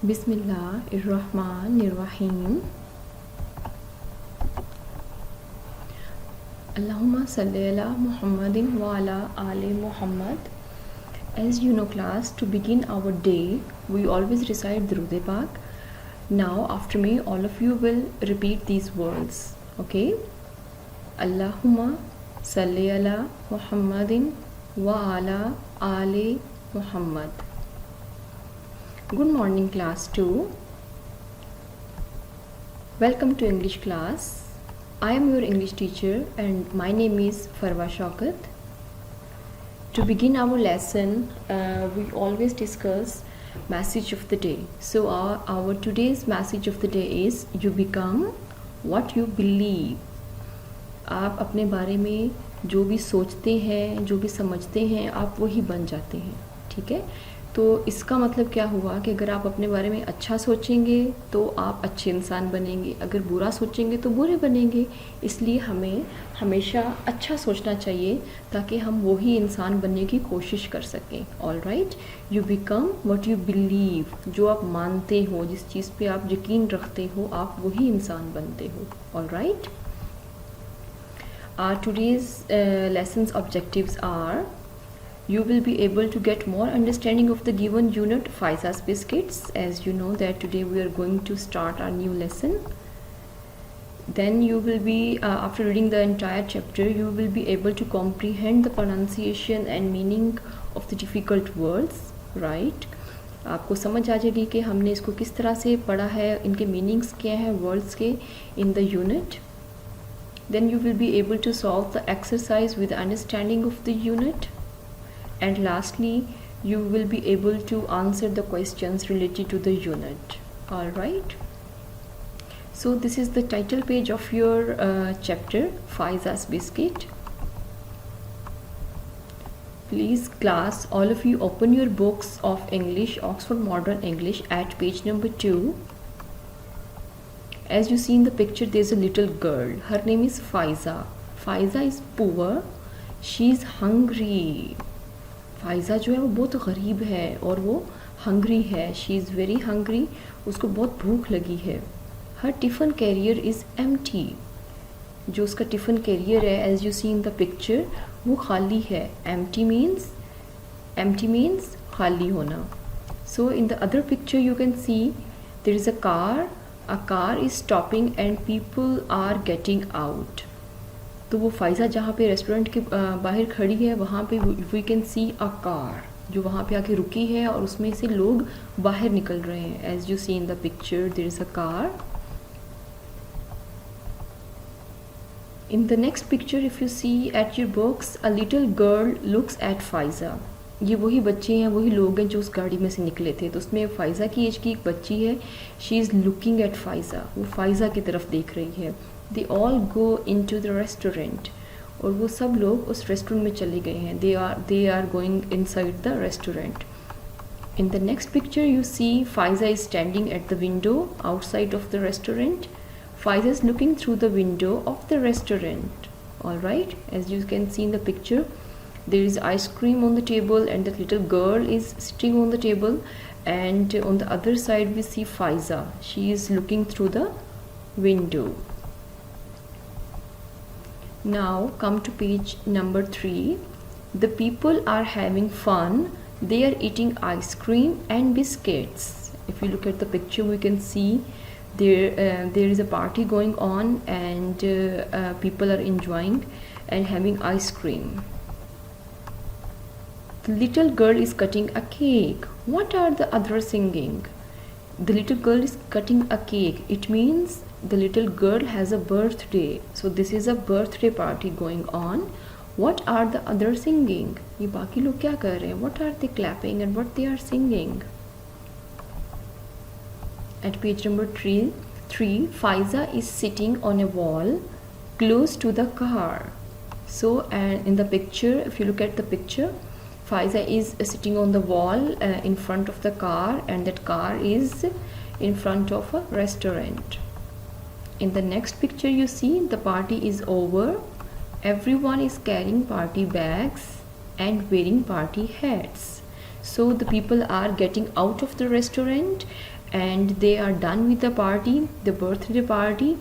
Bismillahirrahmanirrahim. Allahumma salli ala Muhammadin wa ala ali Muhammad. As you know class, to begin our day, we always recite Durud Pak. Now after me, all of you will repeat these words. Okay? Allahumma salli ala Muhammadin wa ala ali Muhammad. Good morning class 2. Welcome to English class. I am your English teacher and my name is Farwa Shaukat. To begin our lesson, we always discuss message of the day. So our today's message of the day is you become what you believe. आप अपने बारे में जो भी सोचते हैं, जो भी समझते हैं, आप वही बन जाते हैं. ठीक है. तो इसका मतलब क्या हुआ कि अगर आप अपने बारे में अच्छा सोचेंगे तो आप अच्छे इंसान बनेंगे, अगर बुरा सोचेंगे तो बुरे बनेंगे. इसलिए हमें हमेशा अच्छा सोचना चाहिए ताकि हम वही इंसान बनने की कोशिश कर सकें. All right. You become what you believe. जो आप मानते हो, जिस चीज़ पे आप यकीन रखते हो, आप वही इंसान बनते हो. All right. Today's lessons objectives are: you will be able to get more understanding of the given unit Faiza's biscuits, as you know that today we are going to start our new lesson. Then you will be after reading the entire chapter, you will be able to comprehend the pronunciation and meaning of the difficult words. Right. आपको समझ आ जाएगी कि हमने इसको किस तरह से पढ़ा है, इनके मीनिंग्स क्या हैं वर्ड्स के in the unit. Then you will be able to solve the exercise with understanding of the unit. And lastly, you will be able to answer the questions related to the unit. All right. So this is the title page of your chapter, Faiza's Biscuit. Please class, all of you open your books of English, Oxford Modern English at page number 2. As you see in the picture, there is a little girl. Her name is Faiza. Faiza is poor. She is hungry. फाइज़ा जो है वो बहुत गरीब है और वो hungry है. She is very hungry. उसको बहुत भूख लगी है. हर टिफ़न कैरियर इज़ एम्प्टी. जो उसका टिफ़न कैरियर है, as you see in the picture, वो खाली है. एम्प्टी मीन्स खाली होना. So in the other picture you can see there is a car. A car is stopping and people are getting out. तो वो फ़ाइज़ा जहाँ पे रेस्टोरेंट के बाहर खड़ी है, वहाँ पे we can see a car जो वहाँ पे आके रुकी है और उसमें से लोग बाहर निकल रहे हैं. As you see in the picture, there is a car. In the next picture, if you see at your books, a little girl looks at Faiza. ये वही बच्चे हैं, वही लोग हैं जो उस गाड़ी में से निकले थे. तो उसमें फ़ाइज़ा की एज की एक बच्ची है. She is looking at Faiza. वो फ़ाइज़ा की तरफ देख रही है. They all go into the restaurant. और वो सब लोग उस रेस्टोरेंट में चले गए हैं. They are going inside the restaurant. In the next picture you see Faiza is standing at the window outside of the restaurant. Faiza is looking through the window of the restaurant. All right. As you can see in the picture, there is ice cream on the table and that little girl is sitting on the table, and on the other side we see Faiza. She is looking through the window. Now come to page number 3. The people are having fun. They are eating ice cream and biscuits. If you look at the picture, we can see there is a party going on and people are enjoying and having ice cream. The little girl is cutting a cake. What are the others singing? The little girl is cutting a cake. It means the little girl has a birthday. So this is a birthday party going on. What are the others singing? ये बाकी लोग क्या कर रहे हैं? What are they clapping and what they are singing? At page number 3, Faiza is sitting on a wall close to the car. So and in the picture, if you look at the picture, Faiza is sitting on the wall in front of the car, and that car is in front of a restaurant. In the next picture you see the party is over. Everyone is carrying party bags and wearing party hats. So the people are getting out of the restaurant and they are done with the party, the birthday party,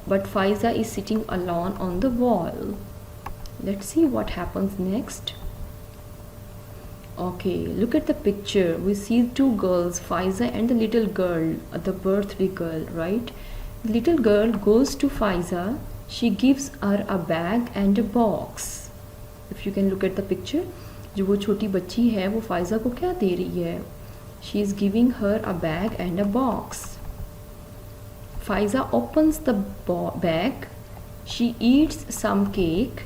but Faiza is sitting alone on the wall. Let's see what happens next. Okay, look at the picture. We see two girls, Faiza and the little girl, the birthday girl, right? The little girl goes to Faiza. She gives her a bag and a box. If you can look at the picture, जो वो छोटी बच्ची है वो फाइज़ा को क्या दे रही है? She is giving her a bag and a box. Faiza opens the bag. She eats some cake.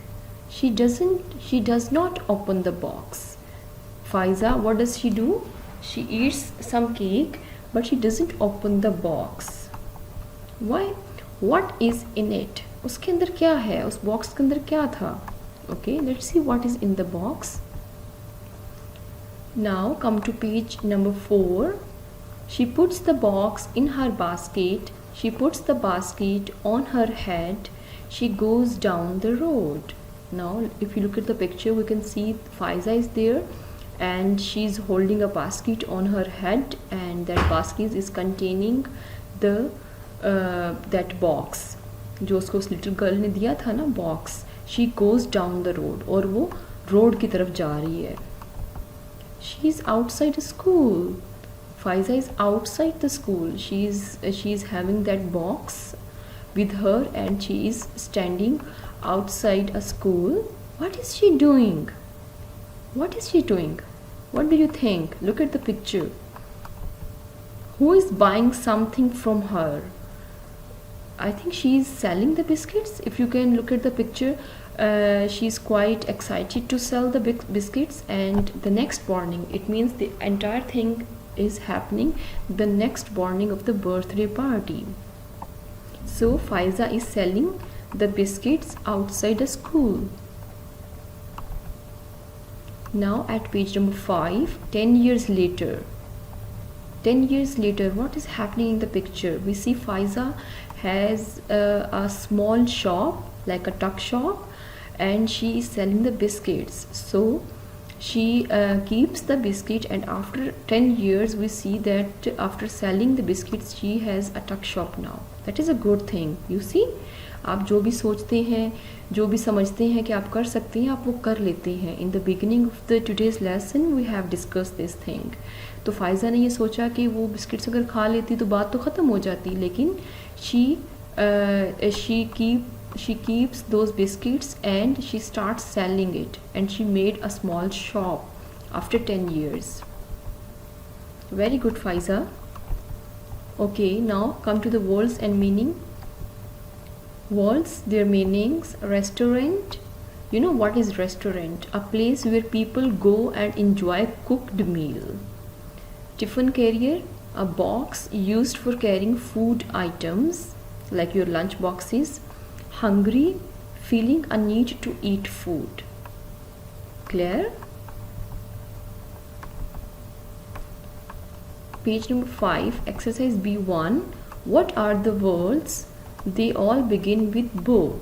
She does not open the box. Faiza, what does she do? She eats some cake, but she doesn't open the box. Why? What is in it? उसके अंदर क्या है? उस box के अंदर क्या था? Okay, let's see what is in the box. Now come to page number 4. She puts the box in her basket. She puts the basket on her head. She goes down the road. Now if you look at the picture, we can see Faiza is there and she's holding a basket on her head, and that basket is containing the that box जो उसको उस little girl ने दिया था ना box. She goes down the road, और वो road की तरफ जा रही है. She is outside school. Faiza is outside the school. She is having that box with her and she is standing outside a school. What is she doing? What is she doing? What do you think? Look at the picture. Who is buying something from her? I think she is selling the biscuits. If you can look at the picture, she is quite excited to sell the biscuits, and the next morning, it means the entire thing is happening the next morning of the birthday party. So Faiza is selling the biscuits outside a school. Now at page number 5, 10 years later. 10 years later, what is happening in the picture? We see Faiza has a small shop, like a tuck shop, and she is selling the biscuits. So she keeps the biscuit, and after 10 years we see that after selling the biscuits she has a tuck shop now. That is a good thing. You see, आप जो भी सोचते हैं, जो भी समझते हैं कि आप कर सकते हैं, आप वो कर लेते हैं. In the beginning of the today's lesson we have discussed this thing. तो फ़ाइज़ा ने ये सोचा कि वो बिस्किट्स अगर खा लेती तो बात तो ख़त्म हो जाती, लेकिन she keeps those biscuits and she starts selling it, and she made a small shop after 10 years. Very good, Faiza. Okay, now come to the words and meaning. Words, their meanings. Restaurant. You know what is restaurant? A place where people go and enjoy cooked meal. Tiffin carrier, a box used for carrying food items like your lunch boxes. Hungry, feeling a need to eat food. Clear? Page number 5, exercise B1. What are the words? They all begin with bow.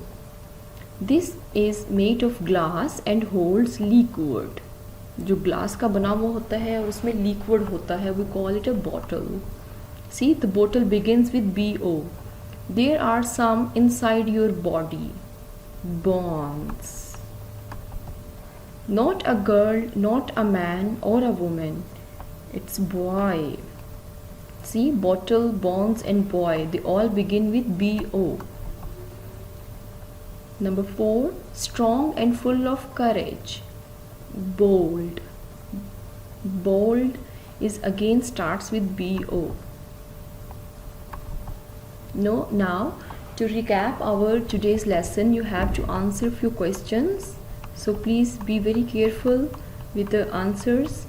This is made of glass and holds liquid. जो glass का बना हुआ होता है उसमें liquid होता है, we call it a bottle. See, the bottle begins with BO. There are some inside your body. Bonds. Not a girl, not a man or a woman. It's boy. See, bottle, bonds and boy, they all begin with BO. Number 4, strong and full of courage. Bold. Bold is again starts with BO. No, now to recap our today's lesson, you have to answer few questions. So please be very careful with the answers.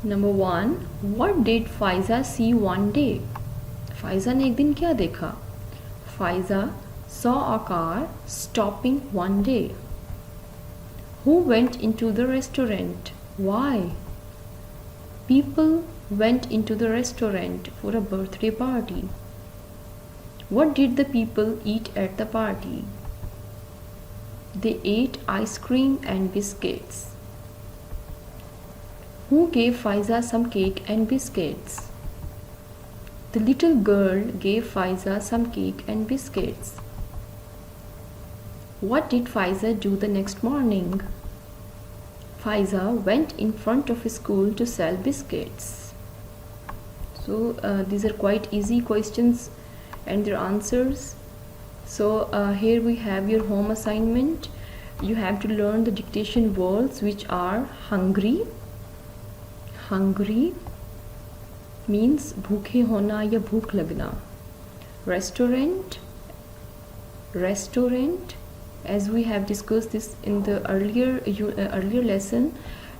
Number 1, what did Faiza see one day? Faiza ने एक दिन क्या देखा? Faiza saw a car stopping one day. Who went into the restaurant? Why? People went into the restaurant for a birthday party. What did the people eat at the party? They ate ice cream and biscuits. Who gave Faiza some cake and biscuits? The little girl gave Faiza some cake and biscuits. What did Faiza do the next morning? Faiza went in front of school to sell biscuits. So these are quite easy questions and their answers. So here we have your home assignment. You have to learn the dictation words, which are hungry. Hungry means भूखे होना या भूख लगना. Restaurant. Restaurant, as we have discussed this in the earlier lesson,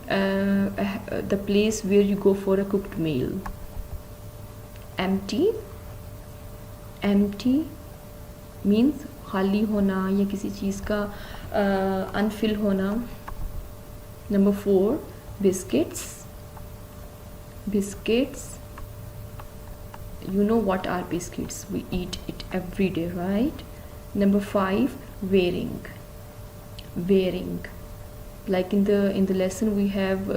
the place where you go for a cooked meal. Empty. Empty means खाली होना या किसी चीज़ का अनफिल होना. Number 4, biscuits. Biscuits, you know what are biscuits, we eat it every day, right? Number 5, wearing. Wearing, like in the lesson we have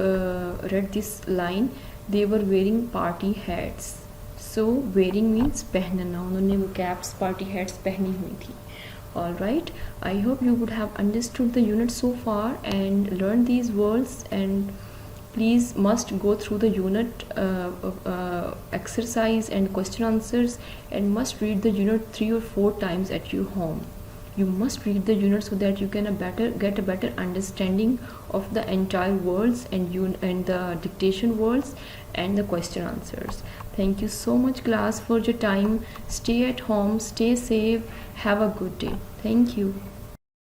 read this line, they were wearing party hats. So wearing means पहनना, उन्होंने वो caps party hats पहनी हुई थी. Alright, I hope you would have understood the unit so far and learned these words, and please must go through the unit exercise and question answers, and must read the unit 3 or 4 times at your home. You must read the unit so that you can get a better understanding of the entire words and the dictation words and the question answers. Thank you so much class for your time. Stay at home, stay safe, have a good day. Thank you.